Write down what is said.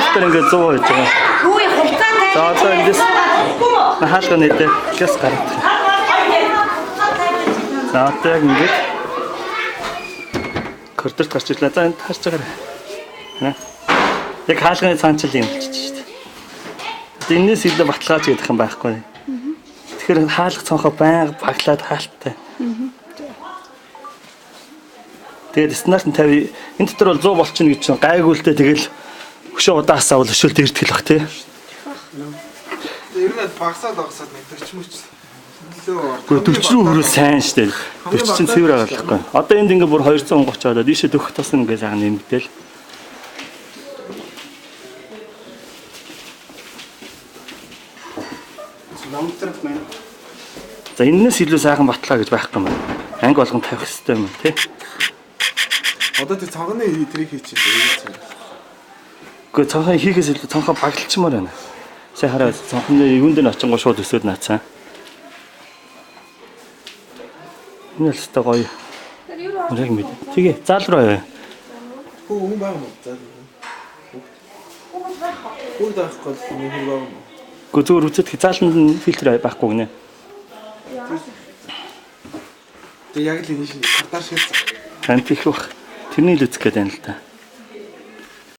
дотор ингээд 100 байж байгаа. Хүү хугацаатай. За одоо эндээс хаалга нэтэ гяс гараад. За одоо яг ингээд коридорт гарч ирлээ. За энд харж байгаарай. Яг хаалганы цаанчил юм болчих шүү дээ. Одоо энэс илүү баталгааж идэх юм байхгүй. Тэгэхээр хаалга цонхоо байнга баглаад хаалттай. Тэгээд стандарт нь 50 энэ дотор бол 100 болчихно гэж чинь гайгуултай тэгэл хөшөө удаасаа бол өшөөлт ирдэг бах тий. Ер нь багсаад нэг 40 мөч. Гэхдээ 40 рүү хүрэл сайн штэ. 40 чинь цэвэр агаалахгүй. Одоо энд ингээ бүр 230 болоод ийшээ дөхөх тусна ингээ сайхан нэмэгдээл. Намтрах мэн. За энэс илүү сайхан баталгаа гэж байхгүй юм. Анги болгон тавих хэрэгтэй юм тий. Одоо тэр цонхны эдрийг хийчихээ. Гэхдээ цонхоо хийхээс илүү цонхоо баглчмаар байна. Сайн хараа цонхны юунд нь очингоо шууд өсөд наацсан. Энэ л өстой гоё. Яг мэд. Тэгээ заал руу авъя. Хүн баг мó заа. Хүн даахгүй нэг хүн баг мó. Гэхдээ зүгээр үзэхэд зааланд фильтр байхгүй гинэ. Тэг яг л энэ шиг картаар шилжсэн. Тань тийх бах. Тэрний л үзэх гээд байна л да.